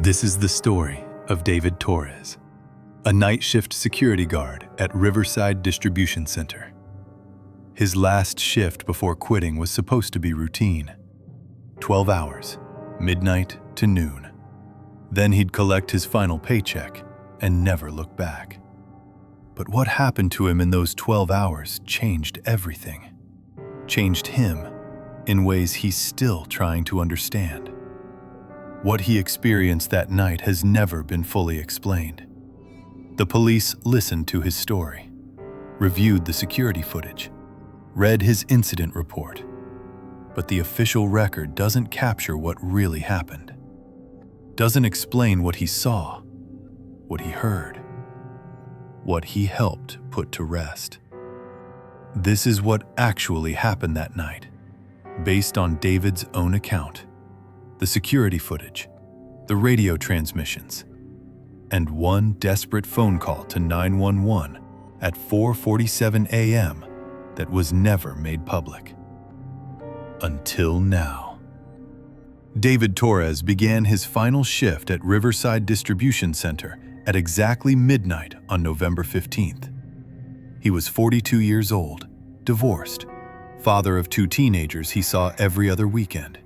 This is the story of David Torres, a night shift security guard at Riverside Distribution Center. His last shift before quitting was supposed to be routine. 12 hours, midnight to noon. Then he'd collect his final paycheck and never look back. But what happened to him in those 12 hours changed everything. Changed him in ways he's still trying to understand. What he experienced that night has never been fully explained. The police listened to his story, reviewed the security footage, read his incident report, but the official record doesn't capture what really happened. Doesn't explain what he saw, what he heard, what he helped put to rest. This is what actually happened that night, based on David's own account, the security footage, the radio transmissions, and one desperate phone call to 911 at 4:47 a.m. that was never made public. Until now. David Torres began his final shift at Riverside Distribution Center at exactly midnight on November 15th. He was 42 years old, divorced, father of 2 teenagers he saw every other weekend.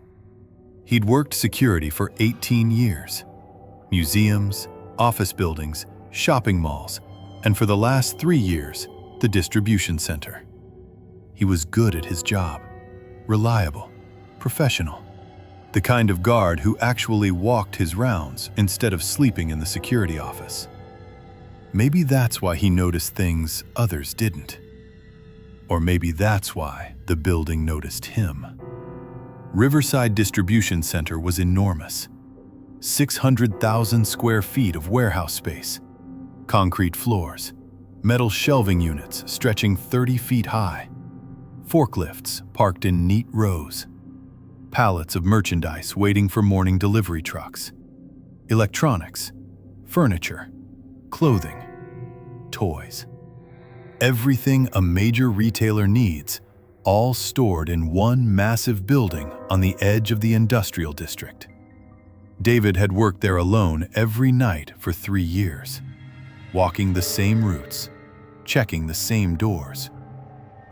He'd worked security for 18 years. Museums, office buildings, shopping malls, and for the last 3 years, the distribution center. He was good at his job, reliable, professional. The kind of guard who actually walked his rounds instead of sleeping in the security office. Maybe that's why he noticed things others didn't. Or maybe that's why the building noticed him. Riverside Distribution Center was enormous. 600,000 square feet of warehouse space, concrete floors, metal shelving units stretching 30 feet high, forklifts parked in neat rows, pallets of merchandise waiting for morning delivery trucks, electronics, furniture, clothing, toys. Everything a major retailer needs, all stored in one massive building on the edge of the industrial district. David had worked there alone every night for 3 years, walking the same routes, checking the same doors,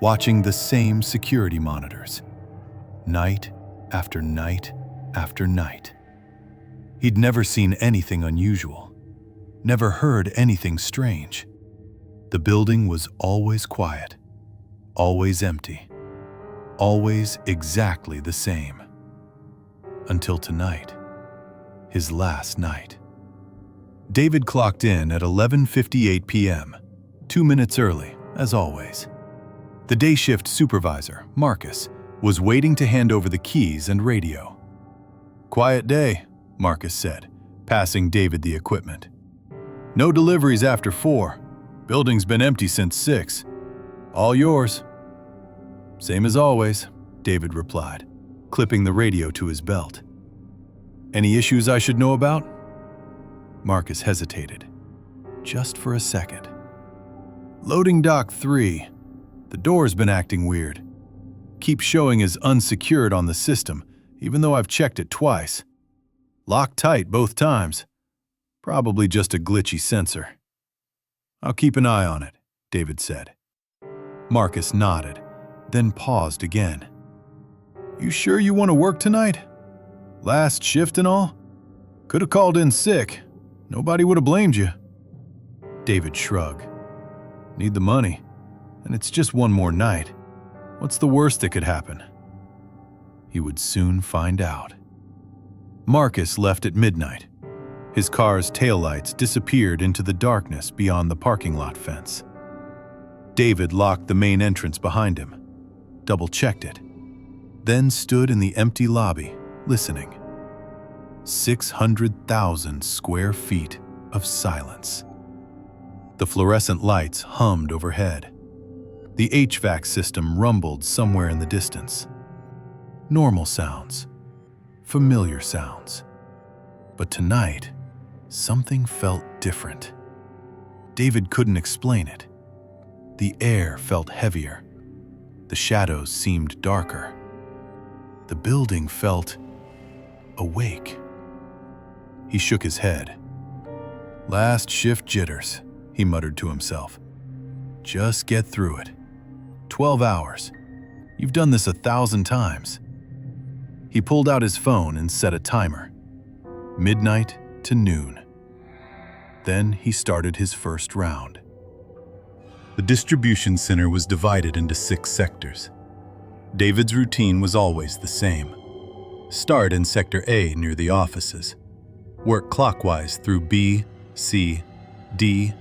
watching the same security monitors, night after night after night. He'd never seen anything unusual, never heard anything strange. The building was always quiet, always empty, always exactly the same. Until tonight, his last night. David clocked in at 11:58 p.m., 2 minutes early, as always. The day shift supervisor, Marcus, was waiting to hand over the keys and radio. "Quiet day," Marcus said, passing David the equipment. "No deliveries after 4. Building's been empty since 6. All yours." "Same as always," David replied, clipping the radio to his belt. "Any issues I should know about?" Marcus hesitated, just for a second. "Loading dock 3. The door's been acting weird. Keeps showing as unsecured on the system, even though I've checked it twice. Locked tight both times. Probably just a glitchy sensor." "I'll keep an eye on it," David said. Marcus nodded, then paused again. "You sure you want to work tonight? Last shift and all? Could have called in sick. Nobody would have blamed you." David shrugged. "Need the money, and it's just one more night. What's the worst that could happen?" He would soon find out. Marcus left at midnight. His car's taillights disappeared into the darkness beyond the parking lot fence. David locked the main entrance behind him, double-checked it, then stood in the empty lobby, listening. 600,000 square feet of silence. The fluorescent lights hummed overhead. The HVAC system rumbled somewhere in the distance. Normal sounds, familiar sounds. But tonight, something felt different. David couldn't explain it. The air felt heavier. The shadows seemed darker. The building felt awake. He shook his head. "Last shift jitters," he muttered to himself. "Just get through it. 12 hours. You've done this 1,000 times." He pulled out his phone and set a timer. Midnight to noon. Then he started his first round. The distribution center was divided into 6 sectors. David's routine was always the same. Start in Sector A near the offices. Work clockwise through B, C, D,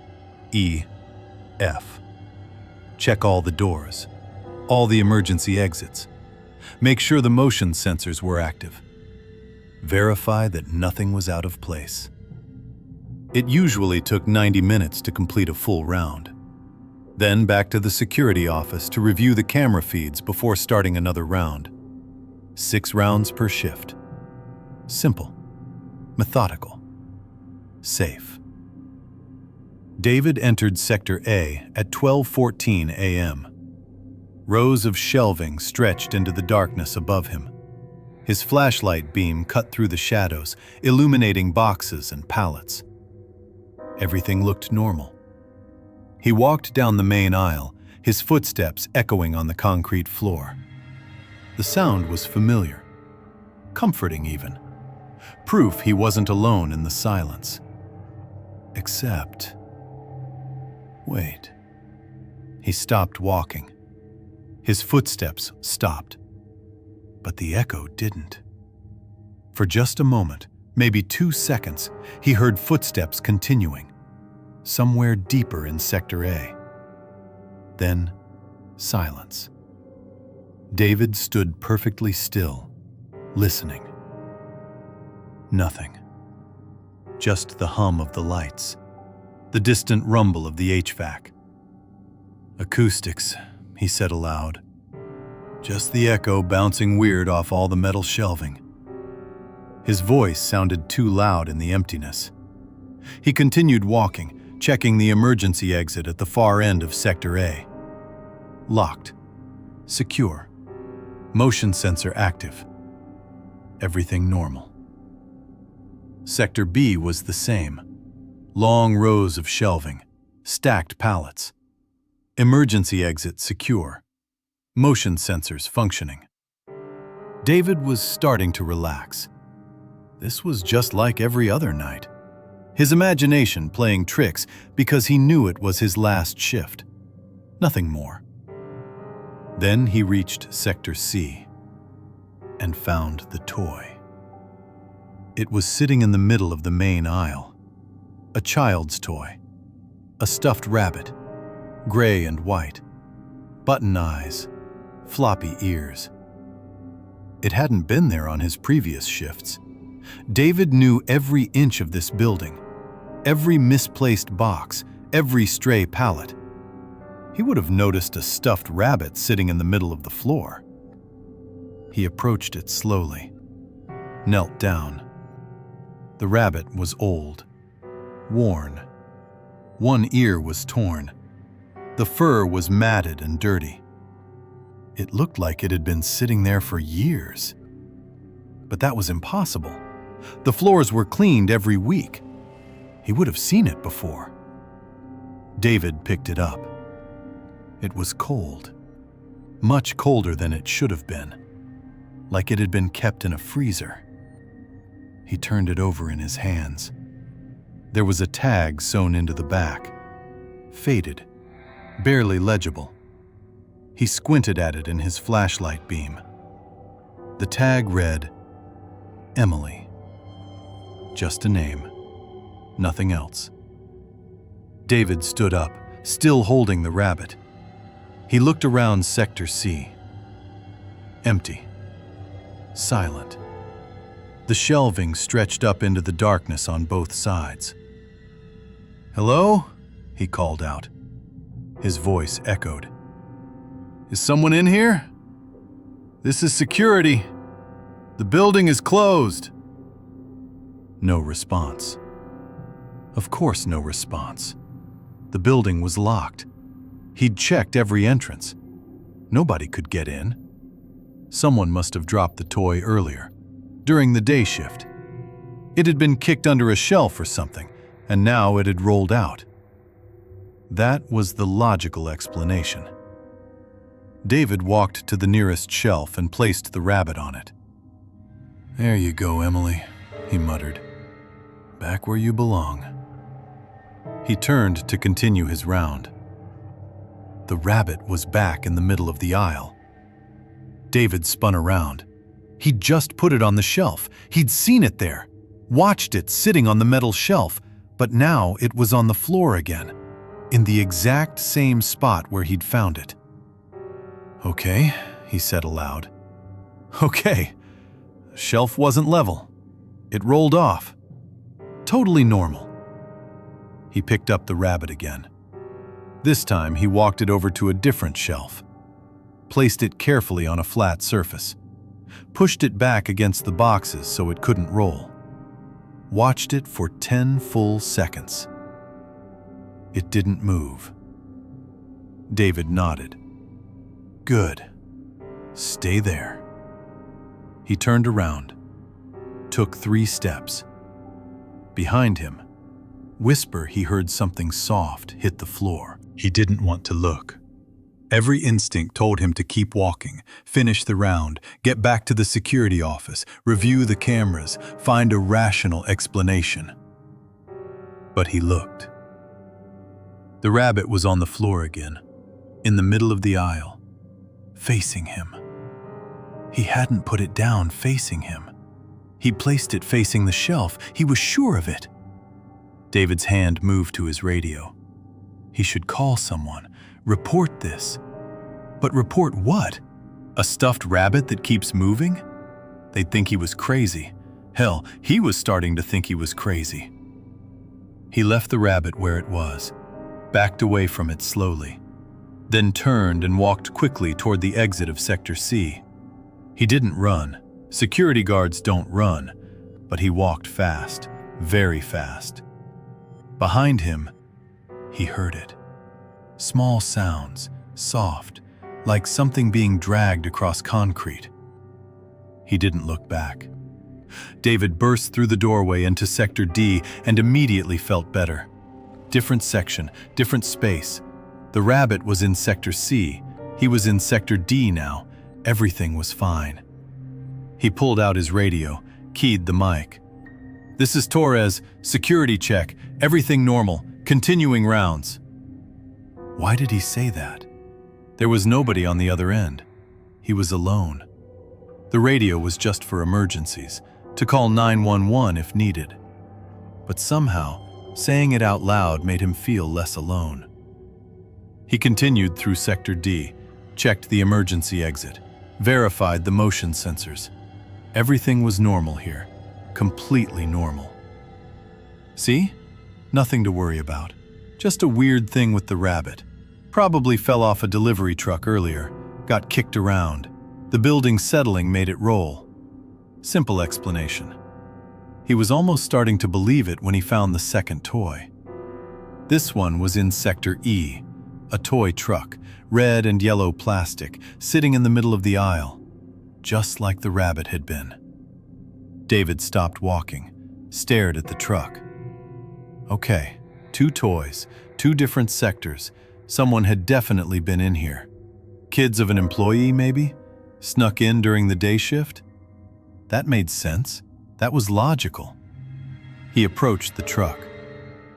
E, F. Check all the doors, all the emergency exits. Make sure the motion sensors were active. Verify that nothing was out of place. It usually took 90 minutes to complete a full round. Then back to the security office to review the camera feeds before starting another round. 6 rounds per shift. Simple, methodical, safe. David entered Sector A at 12:14 a.m. Rows of shelving stretched into the darkness above him. His flashlight beam cut through the shadows, illuminating boxes and pallets. Everything looked normal. He walked down the main aisle, his footsteps echoing on the concrete floor. The sound was familiar, comforting even. Proof he wasn't alone in the silence. Except... Wait. He stopped walking. His footsteps stopped. But the echo didn't. For just a moment, maybe 2 seconds, he heard footsteps continuing, somewhere deeper in Sector A. Then, silence. David stood perfectly still, listening. Nothing. Just the hum of the lights, the distant rumble of the HVAC. "Acoustics," he said aloud. "Just the echo bouncing weird off all the metal shelving." His voice sounded too loud in the emptiness. He continued walking, checking the emergency exit at the far end of Sector A. Locked. Secure. Motion sensor active. Everything normal. Sector B was the same. Long rows of shelving, stacked pallets. Emergency exit secure. Motion sensors functioning. David was starting to relax. This was just like every other night. His imagination playing tricks because he knew it was his last shift. Nothing more. Then he reached Sector C and found the toy. It was sitting in the middle of the main aisle. A child's toy. A stuffed rabbit, gray and white, button eyes, floppy ears. It hadn't been there on his previous shifts. David knew every inch of this building, every misplaced box, every stray pallet. He would have noticed a stuffed rabbit sitting in the middle of the floor. He approached it slowly, knelt down. The rabbit was old, worn. One ear was torn. The fur was matted and dirty. It looked like it had been sitting there for years. But that was impossible. The floors were cleaned every week. He would have seen it before. David picked it up. It was cold. Much colder than it should have been. Like it had been kept in a freezer. He turned it over in his hands. There was a tag sewn into the back. Faded. Barely legible. He squinted at it in his flashlight beam. The tag read, Emily. Just a name. Nothing else. David stood up, still holding the rabbit. He looked around Sector C. Empty. Silent. The shelving stretched up into the darkness on both sides. "Hello?" he called out. His voice echoed. "Is someone in here? This is security. The building is closed." No response. Of course no response. The building was locked. He'd checked every entrance. Nobody could get in. Someone must have dropped the toy earlier, during the day shift. It had been kicked under a shelf or something, and now it had rolled out. That was the logical explanation. David walked to the nearest shelf and placed the rabbit on it. "There you go, Emily," he muttered. "Back where you belong." He turned to continue his round. The rabbit was back in the middle of the aisle. David spun around. He'd just put it on the shelf. He'd seen it there, watched it sitting on the metal shelf, but now it was on the floor again, in the exact same spot where he'd found it. "Okay," he said aloud. "Okay." The shelf wasn't level. It rolled off. Totally normal. He picked up the rabbit again. This time he walked it over to a different shelf, placed it carefully on a flat surface, pushed it back against the boxes so it couldn't roll, watched it for 10 full seconds. It didn't move. David nodded. "Good. Stay there." He turned around, took 3 steps. Behind him, whisper he heard something soft hit the floor. He didn't want to look. Every instinct told him to keep walking, finish the round, get back to the security office, review the cameras, find a rational explanation. But he looked. The rabbit was on the floor again, in the middle of the aisle, facing him. He hadn't put it down facing him. He placed it facing the shelf. He was sure of it. David's hand moved to his radio. He should call someone, report this. But report what? A stuffed rabbit that keeps moving? They'd think he was crazy. Hell, he was starting to think he was crazy. He left the rabbit where it was, backed away from it slowly, then turned and walked quickly toward the exit of Sector C. He didn't run. Security guards don't run, but he walked fast, very fast. Behind him, he heard it. Small sounds, soft, like something being dragged across concrete. He didn't look back. David burst through the doorway into Sector D and immediately felt better. Different section, different space. The rabbit was in Sector C. He was in Sector D now. Everything was fine. He pulled out his radio, keyed the mic. "This is Torres. Security check. Everything normal. Continuing rounds." Why did he say that? There was nobody on the other end. He was alone. The radio was just for emergencies, to call 911 if needed. But somehow, saying it out loud made him feel less alone. He continued through Sector D, checked the emergency exit, verified the motion sensors. Everything was normal here, completely normal. See? Nothing to worry about. Just a weird thing with the rabbit. Probably fell off a delivery truck earlier, got kicked around. The building settling made it roll. Simple explanation. He was almost starting to believe it when he found the second toy. This one was in Sector E, a toy truck, red and yellow plastic, sitting in the middle of the aisle, just like the rabbit had been. David stopped walking, stared at the truck. Okay, 2 toys, 2 different sectors. Someone had definitely been in here. Kids of an employee, maybe? Snuck in during the day shift? That made sense. That was logical. He approached the truck.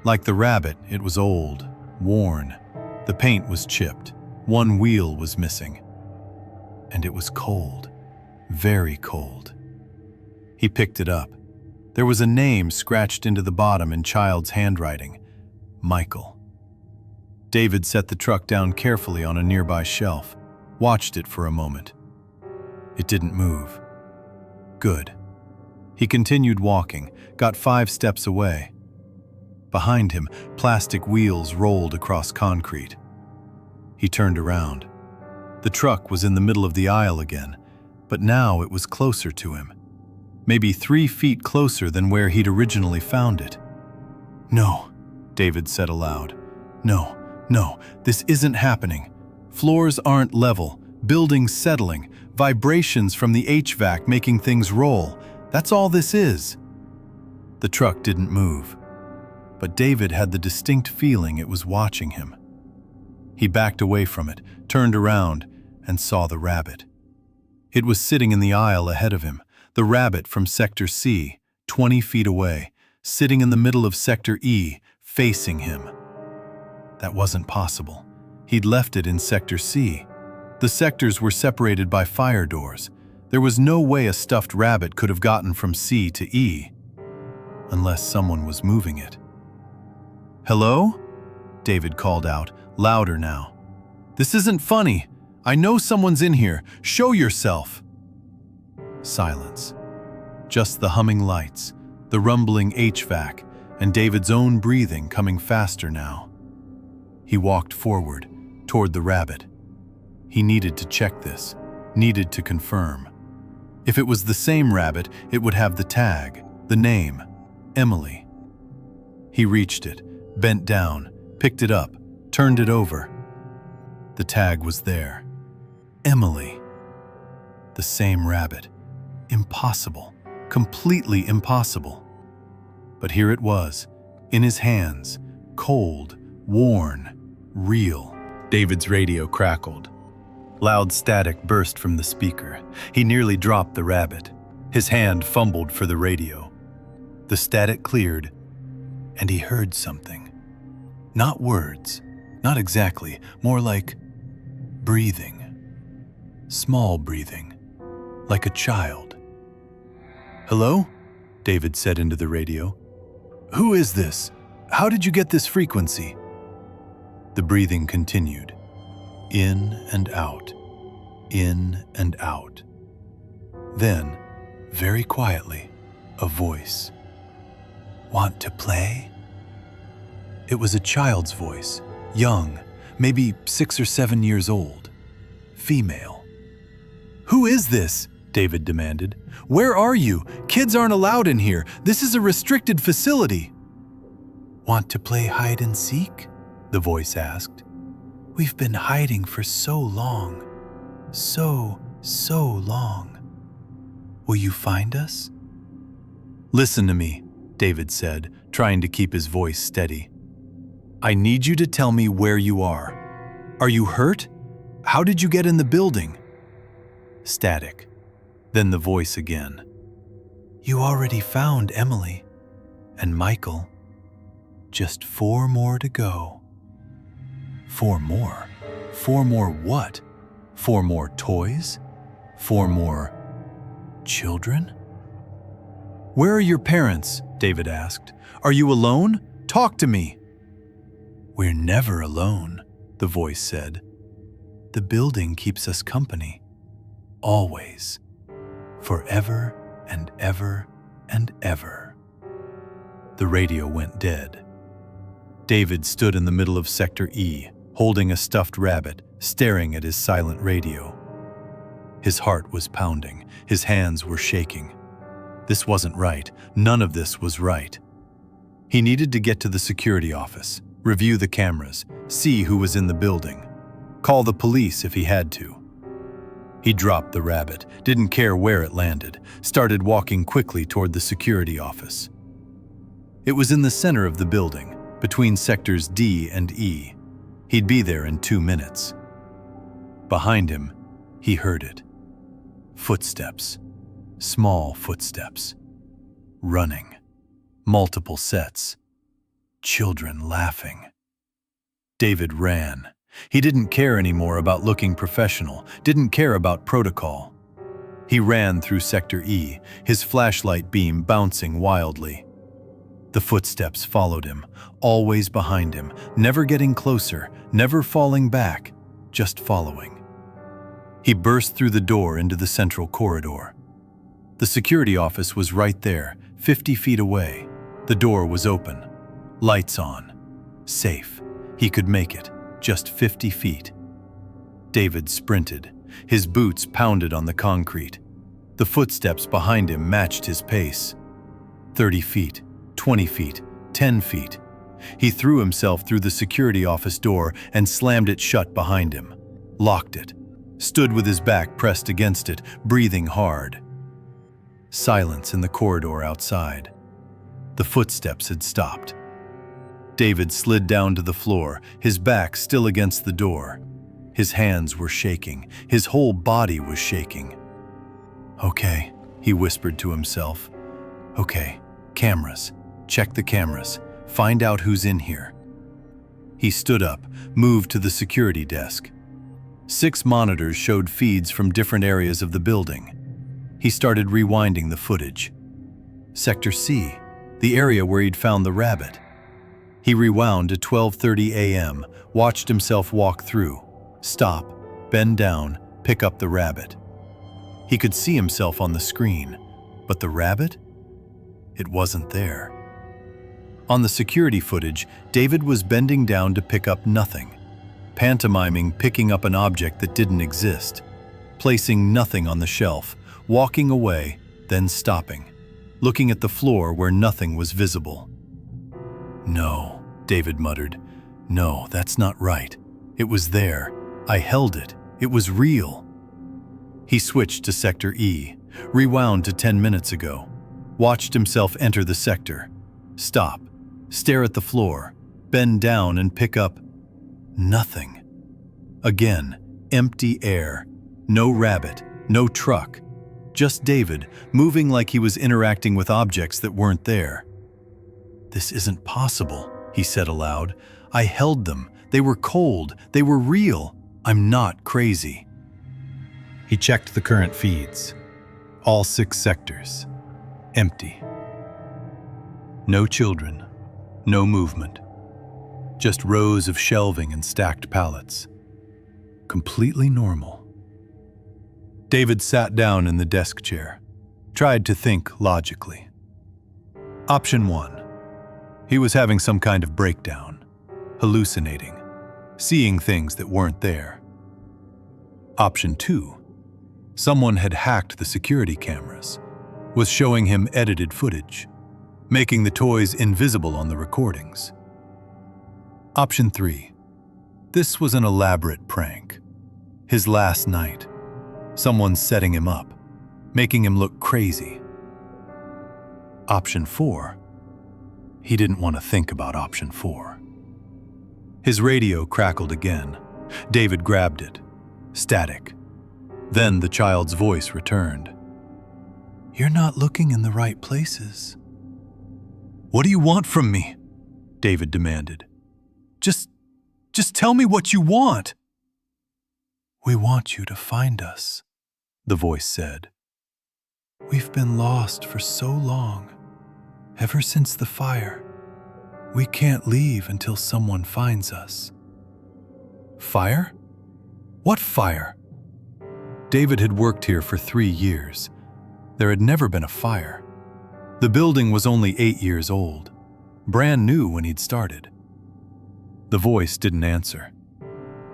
Like the rabbit, it was old, worn. The paint was chipped. 1 wheel was missing. And it was cold. Very cold. He picked it up. There was a name scratched into the bottom in child's handwriting. Michael. David set the truck down carefully on a nearby shelf, watched it for a moment. It didn't move. Good. He continued walking, got 5 steps away. Behind him, plastic wheels rolled across concrete. He turned around. The truck was in the middle of the aisle again, but now it was closer to him. Maybe 3 feet closer than where he'd originally found it. "No," David said aloud. "No, no, this isn't happening. Floors aren't level, buildings settling, vibrations from the HVAC making things roll. That's all this is." The truck didn't move, but David had the distinct feeling it was watching him. He backed away from it, turned around, and saw the rabbit. It was sitting in the aisle ahead of him, the rabbit from Sector C, 20 feet away, sitting in the middle of Sector E, facing him. That wasn't possible. He'd left it in Sector C. The sectors were separated by fire doors. There was no way a stuffed rabbit could have gotten from C to E, unless someone was moving it. "Hello?" David called out, louder now. "This isn't funny. I know someone's in here. Show yourself." Silence. Just the humming lights, the rumbling HVAC, and David's own breathing coming faster now. He walked forward, toward the rabbit. He needed to check this, needed to confirm. If it was the same rabbit, it would have the tag, the name, Emily. He reached it, bent down, picked it up, turned it over. The tag was there. Emily. The same rabbit. Impossible. Completely impossible. But here it was, in his hands, cold, worn, real. David's radio crackled. Loud static burst from the speaker. He nearly dropped the rabbit. His hand fumbled for the radio. The static cleared, and he heard something. Not words, not exactly, more like breathing. Small breathing, like a child. "Hello?" David said into the radio. "Who is this? How did you get this frequency?" The breathing continued. In and out. In and out. Then, very quietly, a voice. "Want to play?" It was a child's voice, young, maybe 6 or 7 years old. Female. "Who is this?" David demanded. "Where are you? Kids aren't allowed in here. This is a restricted facility." "Want to play hide and seek?" the voice asked. "We've been hiding for so long. So long. Will you find us?" "Listen to me," David said, trying to keep his voice steady. "I need you to tell me where you are. Are you hurt? How did you get in the building?" Static. Then the voice again. "You already found Emily and Michael. Just 4 more to go." 4 more? 4 more what? 4 more toys? 4 more children? "Where are your parents?" David asked. "Are you alone? Talk to me." "We're never alone," the voice said. "The building keeps us company. Always. Forever and ever and ever." The radio went dead. David stood in the middle of Sector E, holding a stuffed rabbit, staring at his silent radio. His heart was pounding. His hands were shaking. This wasn't right. None of this was right. He needed to get to the security office, review the cameras, see who was in the building, call the police if he had to. He dropped the rabbit, didn't care where it landed, started walking quickly toward the security office. It was in the center of the building, between sectors D and E. He'd be there in 2 minutes. Behind him, he heard it. Footsteps. Small footsteps. Running. Multiple sets. Children laughing. David ran. He didn't care anymore about looking professional, didn't care about protocol. He ran through Sector E, his flashlight beam bouncing wildly. The footsteps followed him, always behind him, never getting closer, never falling back, just following. He burst through the door into the central corridor. The security office was right there, 50 feet away. The door was open. Lights on. Safe. He could make it. Just 50 feet. David sprinted. His boots pounded on the concrete. The footsteps behind him matched his pace. 30 feet, 20 feet, 10 feet. He threw himself through the security office door and slammed it shut behind him. Locked it. Stood with his back pressed against it, breathing hard. Silence in the corridor outside. The footsteps had stopped. David slid down to the floor, his back still against the door. His hands were shaking. His whole body was shaking. "Okay," he whispered to himself. "Okay, cameras. Check the cameras. Find out who's in here." He stood up, moved to the security desk. 6 monitors showed feeds from different areas of the building. He started rewinding the footage. Sector C, the area where he'd found the rabbit. He rewound to 12:30 a.m., watched himself walk through, stop, bend down, pick up the rabbit. He could see himself on the screen, but the rabbit? It wasn't there. On the security footage, David was bending down to pick up nothing, pantomiming picking up an object that didn't exist, placing nothing on the shelf, walking away, then stopping, looking at the floor where nothing was visible. "No," David muttered. "No, that's not right. It was there. I held it. It was real." He switched to Sector E, rewound to 10 minutes ago, watched himself enter the sector, stop, stare at the floor, bend down and pick up nothing. Again, empty air, no rabbit, no truck, just David moving like he was interacting with objects that weren't there. "This isn't possible," he said aloud. "I held them. They were cold. They were real. I'm not crazy." He checked the current feeds. All 6 sectors. Empty. No children. No movement. Just rows of shelving and stacked pallets. Completely normal. David sat down in the desk chair, tried to think logically. Option 1. He was having some kind of breakdown, hallucinating, seeing things that weren't there. Option 2. Someone had hacked the security cameras, was showing him edited footage, making the toys invisible on the recordings. Option 3. This was an elaborate prank. His last night. Someone setting him up, making him look crazy. Option 4. He didn't want to think about option 4. His radio crackled again. David grabbed it. Static. Then the child's voice returned. "You're not looking in the right places." "What do you want from me?" David demanded. Just tell me what you want." "We want you to find us," the voice said. "We've been lost for so long, ever since the fire. We can't leave until someone finds us." "Fire? What fire?" David had worked here for 3 years. There had never been a fire. The building was only 8 years old, brand new when he'd started. The voice didn't answer,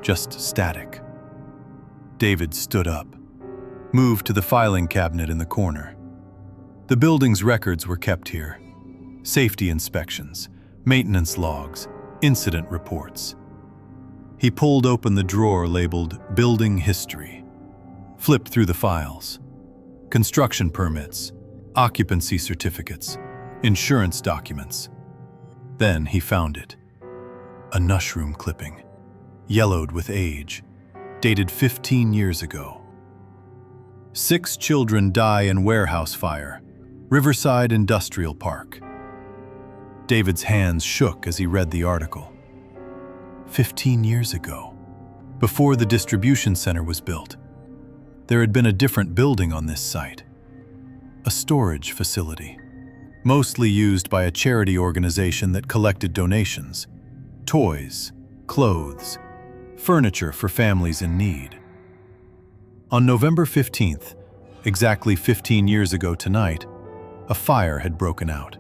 just static. David stood up, moved to the filing cabinet in the corner. The building's records were kept here. Safety inspections, maintenance logs, incident reports. He pulled open the drawer labeled Building History, flipped through the files. Construction permits, occupancy certificates, insurance documents. Then he found it. A mushroom clipping, yellowed with age, dated 15 years ago. 6 children die in warehouse fire, Riverside Industrial Park. David's hands shook as he read the article. 15 years ago, before the distribution center was built, there had been a different building on this site. A storage facility, mostly used by a charity organization that collected donations, toys, clothes, furniture for families in need. On November 15th, exactly 15 years ago tonight, a fire had broken out.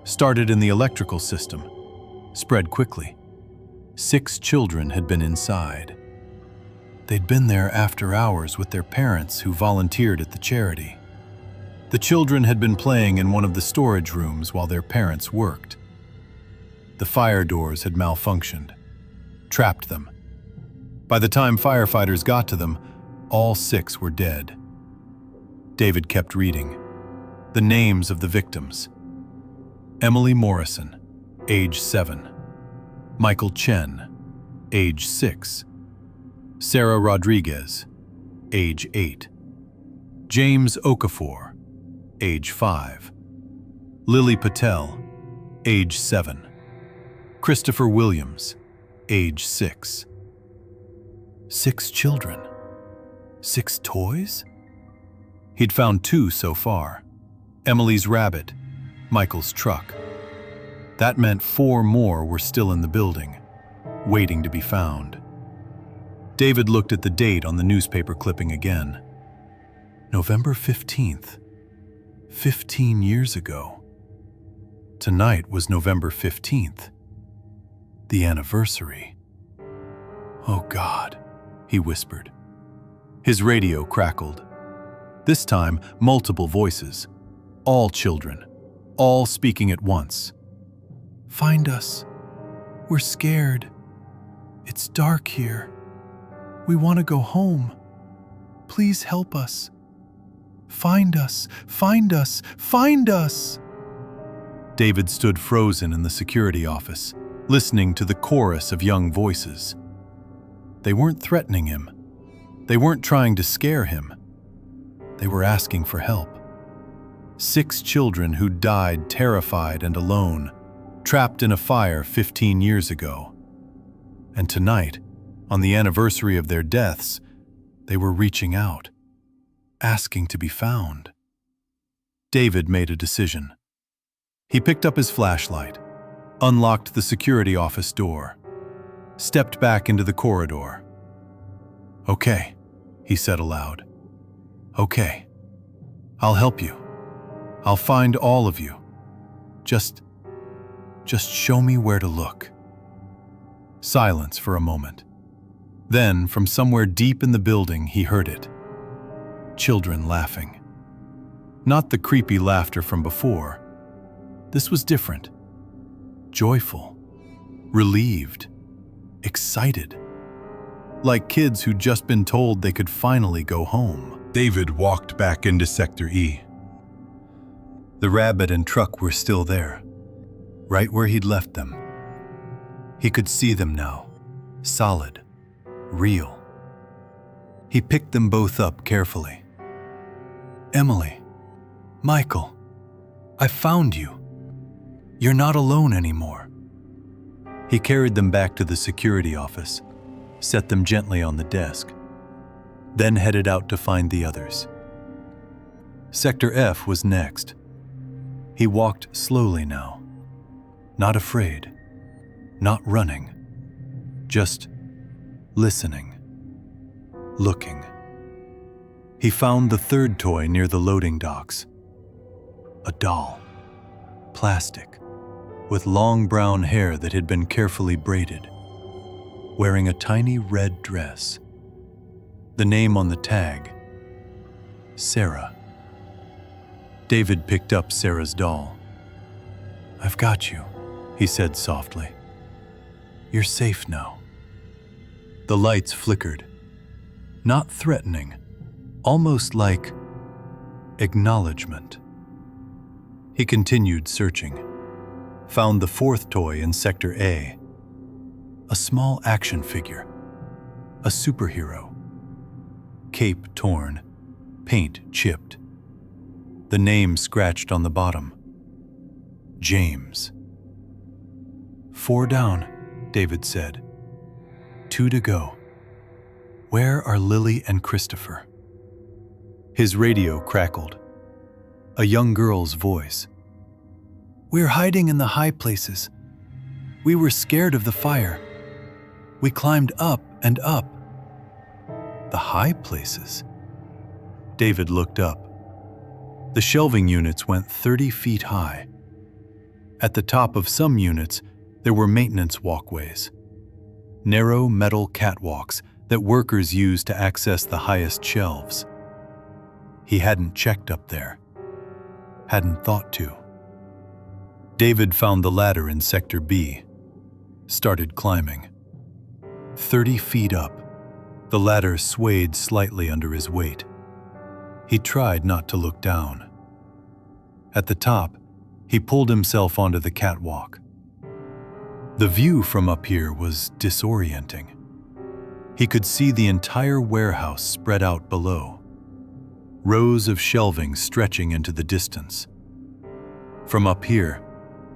Started in the electrical system, spread quickly. 6 children had been inside. They'd been there after hours with their parents who volunteered at the charity. The children had been playing in one of the storage rooms while their parents worked. The fire doors had malfunctioned, trapped them. By the time firefighters got to them, all 6 were dead. David kept reading. The names of the victims. Emily Morrison, age 7. Michael Chen, age 6. Sarah Rodriguez, age 8. James Okafor, age 5. Lily Patel, age 7. Christopher Williams, age 6. 6 children. 6 toys? He'd found 2 so far. Emily's rabbit, Michael's truck. That meant 4 more were still in the building, waiting to be found. David looked at the date on the newspaper clipping again. November 15th. 15 years ago. Tonight was November 15th. The anniversary. Oh God, he whispered. His radio crackled. This time, multiple voices. All children. All speaking at once. Find us. We're scared. It's dark here. We want to go home. Please help us. Find us. Find us. Find us. David stood frozen in the security office, listening to the chorus of young voices. They weren't threatening him. They weren't trying to scare him. They were asking for help. 6 children who died terrified and alone, trapped in a fire 15 years ago. And tonight, on the anniversary of their deaths, they were reaching out, asking to be found. David made a decision. He picked up his flashlight, unlocked the security office door, stepped back into the corridor. "Okay," he said aloud. "Okay. I'll help you. I'll find all of you. Just show me where to look." Silence for a moment. Then, from somewhere deep in the building, he heard it. Children laughing. Not the creepy laughter from before. This was different. Joyful. Relieved. Excited. Like kids who'd just been told they could finally go home. David walked back into Sector E. The rabbit and truck were still there, right where he'd left them. He could see them now, solid, real. He picked them both up carefully. "Emily, Michael, I found you. You're not alone anymore." He carried them back to the security office, set them gently on the desk, then headed out to find the others. Sector F was next. He walked slowly now, not afraid, not running, just listening, looking. He found the 3rd toy near the loading docks. A doll, plastic, with long brown hair that had been carefully braided, wearing a tiny red dress. The name on the tag, Sarah. David picked up Sarah's doll. "I've got you," he said softly. "You're safe now." The lights flickered, not threatening, almost like acknowledgement. He continued searching, found the 4th toy in Sector A, a small action figure, a superhero. Cape torn, paint chipped. The name scratched on the bottom. James. 4 down, David said. 2 to go. Where are Lily and Christopher? His radio crackled. A young girl's voice. "We're hiding in the high places. We were scared of the fire. We climbed up and up." The high places? David looked up. The shelving units went 30 feet high. At the top of some units, there were maintenance walkways. Narrow metal catwalks that workers used to access the highest shelves. He hadn't checked up there. Hadn't thought to. David found the ladder in Sector B. Started climbing. 30 feet up, the ladder swayed slightly under his weight. He tried not to look down. At the top, He pulled himself onto the catwalk. The view from up here was disorienting. He could see the entire warehouse spread out below, rows of shelving stretching into the distance. From up here,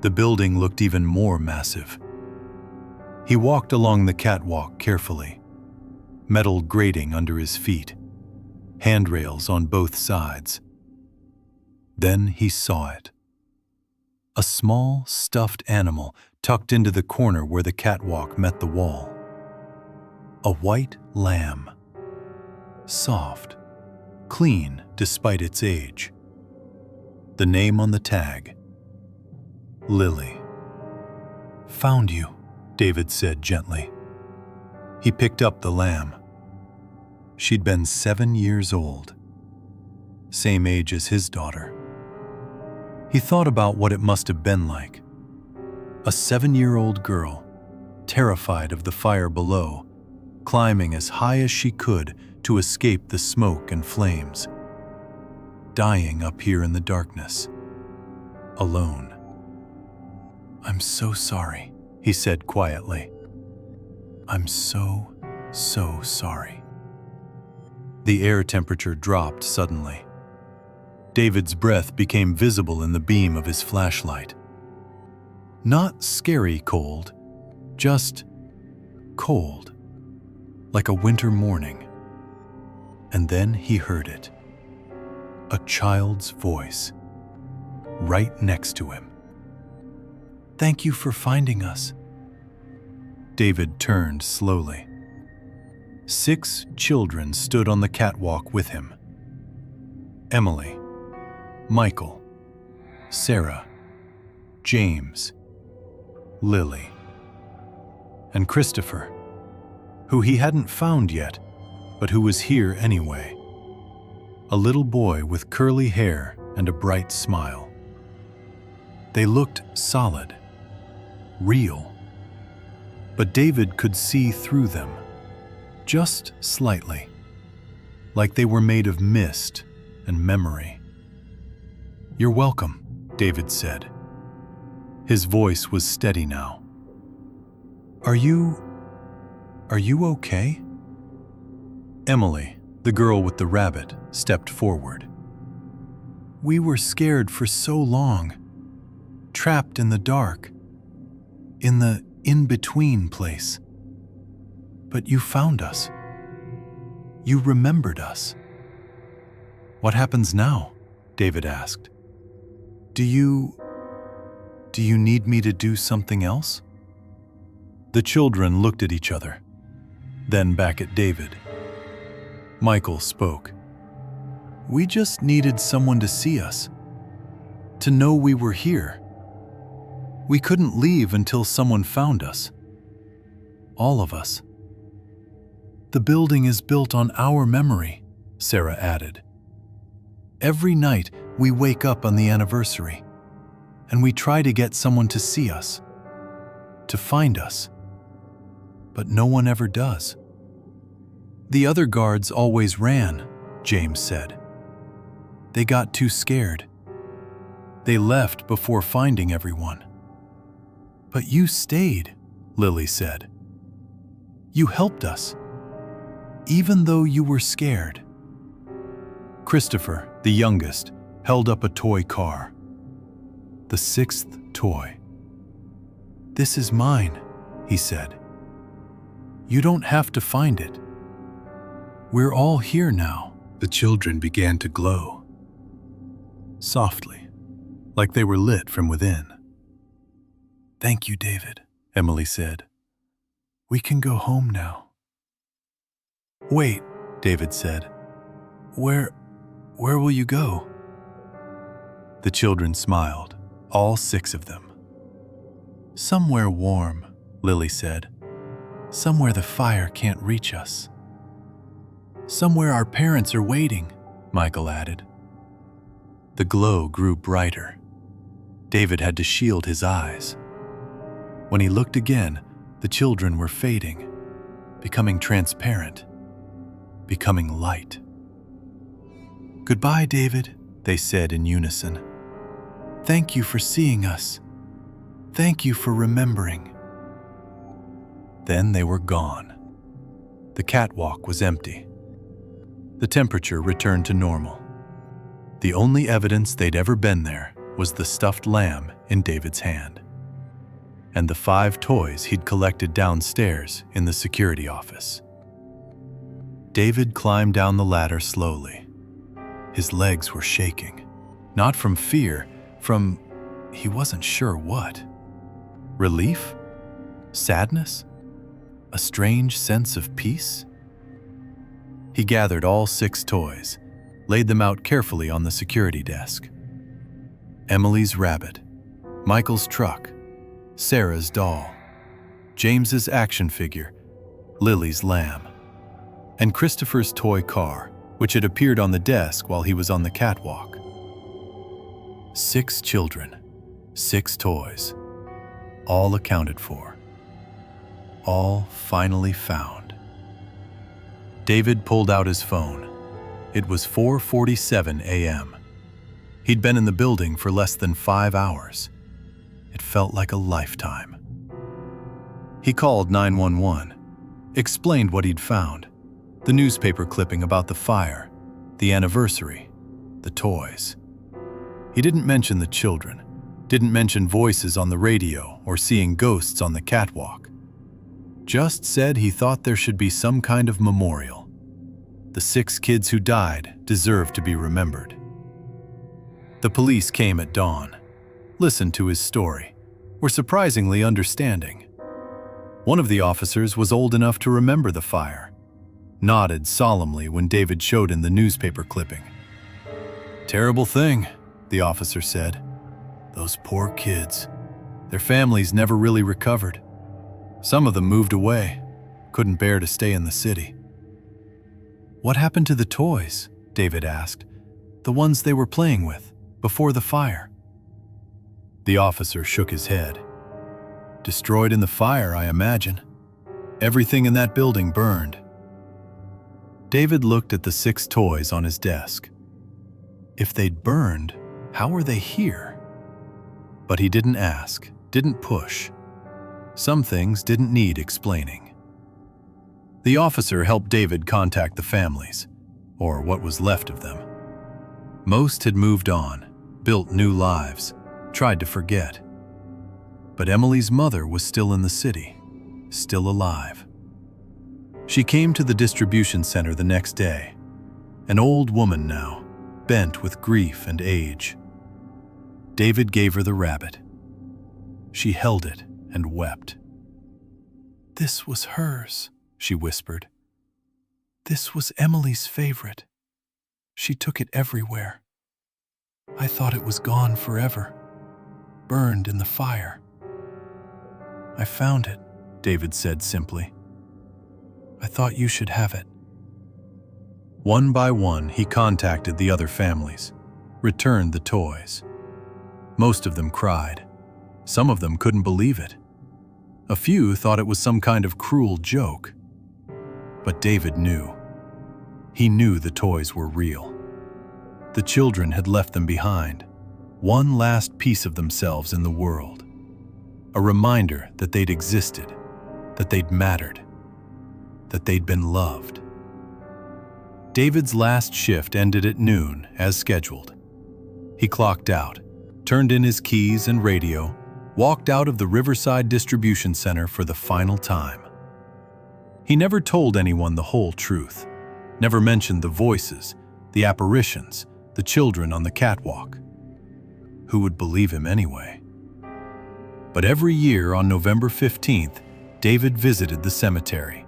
the building looked even more massive. He walked along the catwalk carefully, metal grating under his feet, handrails on both sides. Then he saw it. A small, stuffed animal tucked into the corner where the catwalk met the wall. A white lamb. Soft, clean despite its age. The name on the tag, Lily. "Found you," David said gently. He picked up the lamb. She'd been 7 years old, same age as his daughter. He thought about what it must have been like. A 7-year-old girl, terrified of the fire below, climbing as high as she could to escape the smoke and flames. Dying up here in the darkness, alone. "I'm so sorry," he said quietly. "I'm so sorry." The air temperature dropped suddenly. David's breath became visible in the beam of his flashlight. Not scary cold, just cold, like a winter morning. And then he heard it. A child's voice, right next to him. "Thank you for finding us." David turned slowly. 6 children stood on the catwalk with him. Emily, Michael, Sarah, James, Lily, and Christopher, who he hadn't found yet, but who was here anyway. A little boy with curly hair and a bright smile. They looked solid, real, but David could see through them, just slightly, like they were made of mist and memory. "You're welcome," David said. His voice was steady now. Are you okay?" Emily, the girl with the rabbit, stepped forward. "We were scared for so long, trapped in the dark, in the in-between place. But you found us. You remembered us." "What happens now?" David asked. Do you need me to do something else?" The children looked at each other, then back at David. Michael spoke. "We just needed someone to see us, to know we were here. We couldn't leave until someone found us. All of us." "The building is built on our memory," Sarah added. "Every night we wake up on the anniversary, and we try to get someone to see us, to find us. But no one ever does." "The other guards always ran," James said. "They got too scared. They left before finding everyone." "But you stayed," Lily said. "You helped us, even though you were scared." Christopher, the youngest, held up a toy car. The 6th toy. "This is mine," he said. "You don't have to find it. We're all here now." The children began to glow. Softly, like they were lit from within. "Thank you, David," Emily said. "We can go home now." "Wait," David said. Where will you go?" The children smiled, all 6 of them. "Somewhere warm," Lily said. "Somewhere the fire can't reach us." "Somewhere our parents are waiting," Michael added. The glow grew brighter. David had to shield his eyes. When he looked again, the children were fading, becoming transparent, becoming light. "Goodbye, David," they said in unison. Thank you for seeing us. Thank you for remembering." Then they were gone. The catwalk was empty. The temperature returned to normal. The only evidence they'd ever been there was the stuffed lamb in David's hand, and the 5 toys he'd collected downstairs in the security office. David climbed down the ladder slowly. His legs were shaking, not from fear, from he wasn't sure what. Relief? Sadness? A strange sense of peace? He gathered all 6 toys, laid them out carefully on the security desk. Emily's rabbit, Michael's truck, Sarah's doll, James's action figure, Lily's lamb, and Christopher's toy car, which had appeared on the desk while he was on the catwalk. 6 children, 6 toys, all accounted for, all finally found. David pulled out his phone. It was 4:47 a.m. He'd been in the building for less than 5 hours. It felt like a lifetime. He called 911, explained what he'd found, the newspaper clipping about the fire, the anniversary, the toys. He didn't mention the children, didn't mention voices on the radio or seeing ghosts on the catwalk. Just said he thought there should be some kind of memorial. The 6 kids who died deserved to be remembered. The police came at dawn, listened to his story, were surprisingly understanding. One of the officers was old enough to remember the fire, nodded solemnly when David showed him the newspaper clipping. "Terrible thing," the officer said. "Those poor kids. Their families never really recovered. Some of them moved away, couldn't bear to stay in the city." "What happened to the toys?" David asked. "The ones they were playing with, before the fire?" The officer shook his head. "Destroyed in the fire, I imagine. Everything in that building burned." David looked at the 6 toys on his desk. If they'd burned, how were they here? But he didn't ask, didn't push. Some things didn't need explaining. The officer helped David contact the families, or what was left of them. Most had moved on, built new lives, tried to forget. But Emily's mother was still in the city, still alive. She came to the distribution center the next day, an old woman now, bent with grief and age. David gave her the rabbit. She held it and wept. "This was hers," she whispered. "This was Emily's favorite. She took it everywhere. I thought it was gone forever, burned in the fire." "I found it," David said simply. "I thought you should have it." One by one, he contacted the other families, returned the toys. Most of them cried. Some of them couldn't believe it. A few thought it was some kind of cruel joke. But David knew. He knew the toys were real. The children had left them behind, one last piece of themselves in the world. A reminder that they'd existed, that they'd mattered, that they'd been loved. David's last shift ended at noon, as scheduled. He clocked out, turned in his keys and radio, walked out of the Riverside Distribution Center for the final time. He never told anyone the whole truth, never mentioned the voices, the apparitions, the children on the catwalk. Who would believe him anyway? But every year on November 15th, David visited the cemetery,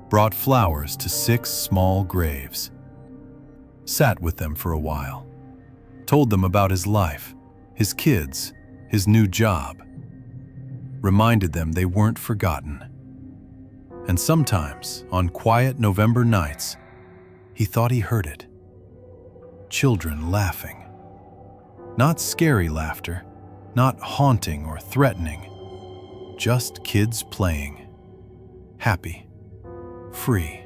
brought flowers to 6 small graves, sat with them for a while, told them about his life, his kids, his new job, reminded them they weren't forgotten. And sometimes, on quiet November nights, he thought he heard it. Children laughing. Not scary laughter, not haunting or threatening, just kids playing, happy, free,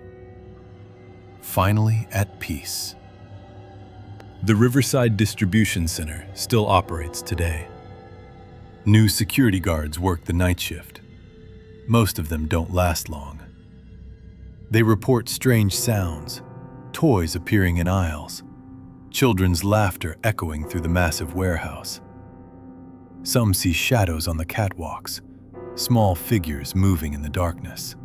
finally at peace. The Riverside Distribution Center still operates today. New security guards work the night shift. Most of them don't last long. They report strange sounds, toys appearing in aisles, children's laughter echoing through the massive warehouse. Some see shadows on the catwalks, small figures moving in the darkness.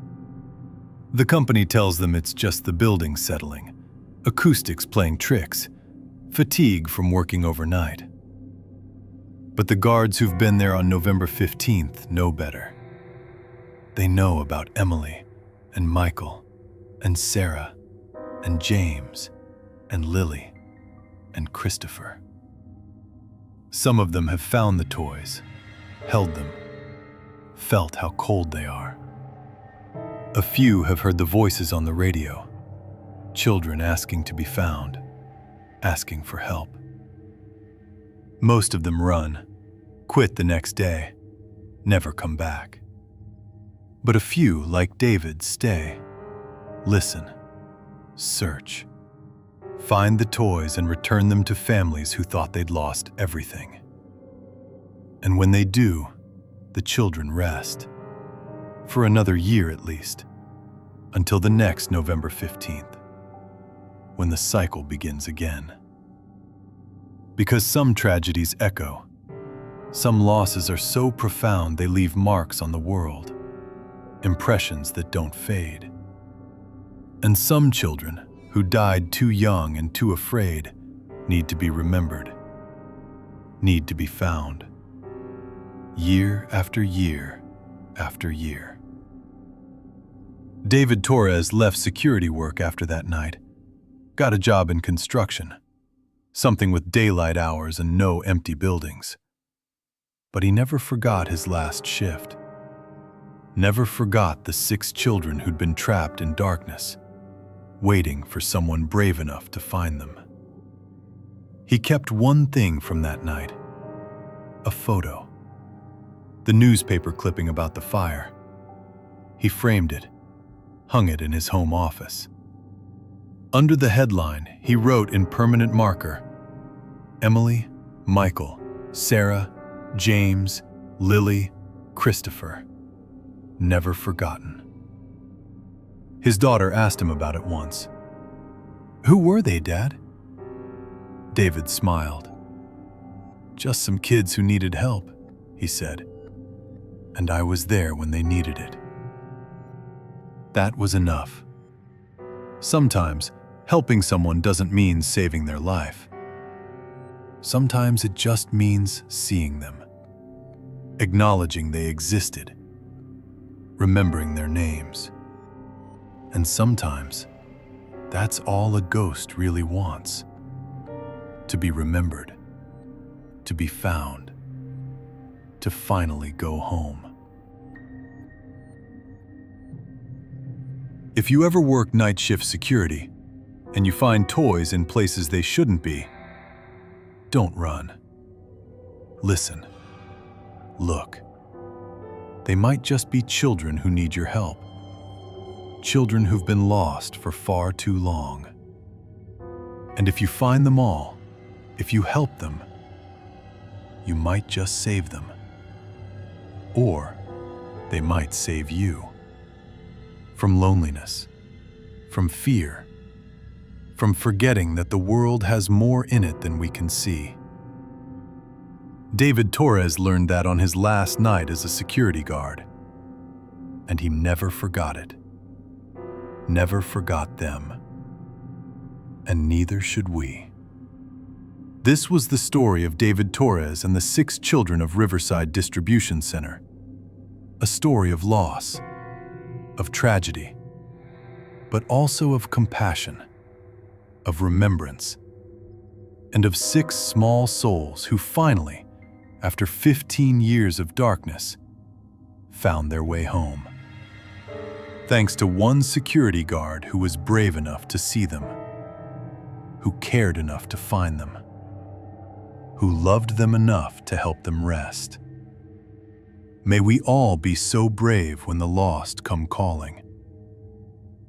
The company tells them it's just the building settling, acoustics playing tricks, fatigue from working overnight. But the guards who've been there on November 15th know better. They know about Emily and Michael and Sarah and James and Lily and Christopher. Some of them have found the toys, held them, felt how cold they are. A few have heard the voices on the radio, children asking to be found, asking for help. Most of them run, quit the next day, never come back. But a few, like David, stay, listen, search, find the toys and return them to families who thought they'd lost everything. And when they do, the children rest, for another year at least, until the next November 15th, when the cycle begins again. Because some tragedies echo, some losses are so profound they leave marks on the world, impressions that don't fade. And some children who died too young and too afraid need to be remembered, need to be found, year after year after year. David Torres left security work after that night, got a job in construction, something with daylight hours and no empty buildings. But he never forgot his last shift, never forgot the 6 children who'd been trapped in darkness, waiting for someone brave enough to find them. He kept one thing from that night, a photo, the newspaper clipping about the fire. He framed it, hung it in his home office. Under the headline, he wrote in permanent marker, Emily, Michael, Sarah, James, Lily, Christopher, never forgotten. His daughter asked him about it once. "Who were they, Dad?" David smiled. "Just some kids who needed help," he said. "And I was there when they needed it." That was enough. Sometimes, helping someone doesn't mean saving their life. Sometimes it just means seeing them, acknowledging they existed, remembering their names. And sometimes, that's all a ghost really wants. To be remembered, to be found, to finally go home. If you ever work night shift security, and you find toys in places they shouldn't be, don't run. Listen. Look. They might just be children who need your help. Children who've been lost for far too long. And if you find them all, if you help them, you might just save them. Or they might save you. From loneliness, from fear, from forgetting that the world has more in it than we can see. David Torres learned that on his last night as a security guard, and he never forgot it. Never forgot them. And neither should we. This was the story of David Torres and the 6 children of Riverside Distribution Center. A story of loss, of tragedy, but also of compassion, of remembrance, and of 6 small souls who finally, after 15 years of darkness, found their way home. Thanks to one security guard who was brave enough to see them, who cared enough to find them, who loved them enough to help them rest. May we all be so brave when the lost come calling.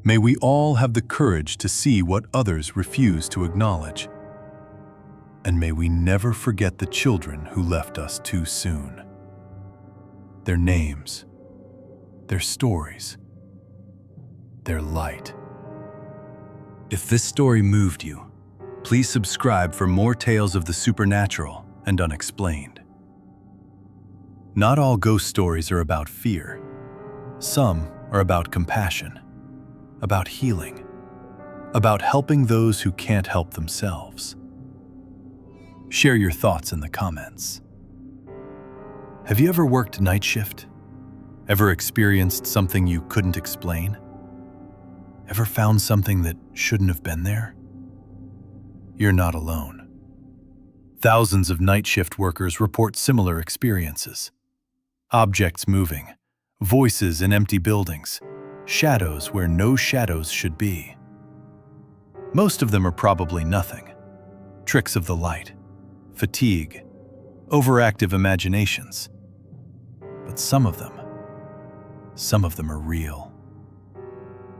May we all have the courage to see what others refuse to acknowledge. And may we never forget the children who left us too soon. Their names, their stories, their light. If this story moved you, please subscribe for more tales of the supernatural and unexplained. Not all ghost stories are about fear. Some are about compassion, about healing, about helping those who can't help themselves. Share your thoughts in the comments. Have you ever worked night shift? Ever experienced something you couldn't explain? Ever found something that shouldn't have been there? You're not alone. Thousands of night shift workers report similar experiences. Objects moving, voices in empty buildings, shadows where no shadows should be. Most of them are probably nothing. Tricks of the light, fatigue, overactive imaginations. But some of them are real.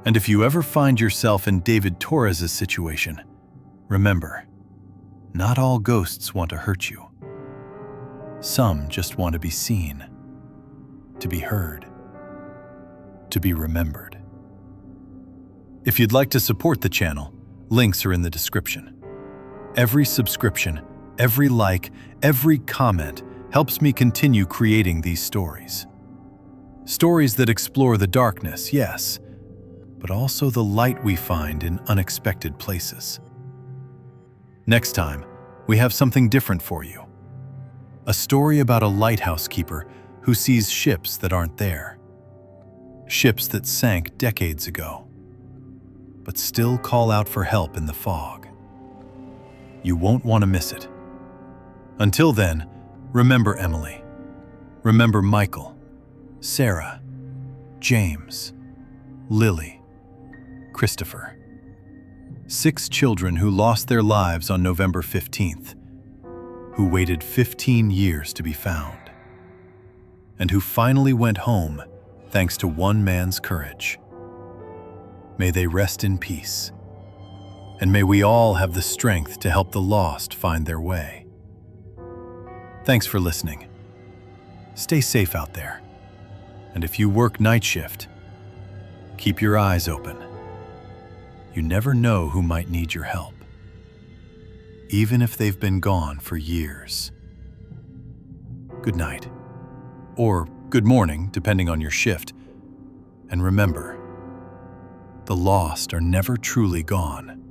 And if you ever find yourself in David Torres' situation, remember, not all ghosts want to hurt you. Some just want to be seen, to be heard, to be remembered. If you'd like to support the channel, links are in the description. Every subscription, every like, every comment helps me continue creating these stories. Stories that explore the darkness, yes, but also the light we find in unexpected places. Next time, we have something different for you. A story about a lighthouse keeper who sees ships that aren't there. Ships that sank decades ago, but still call out for help in the fog. You won't want to miss it. Until then, remember Emily. Remember Michael, Sarah, James, Lily, Christopher. 6 children who lost their lives on November 15th, who waited 15 years to be found, and who finally went home thanks to one man's courage. May they rest in peace, and may we all have the strength to help the lost find their way. Thanks for listening. Stay safe out there, and if you work night shift, keep your eyes open. You never know who might need your help, even if they've been gone for years. Good night, or good morning, depending on your shift. And remember, the lost are never truly gone.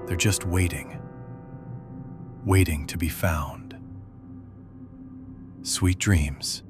They're just waiting to be found. Sweet dreams.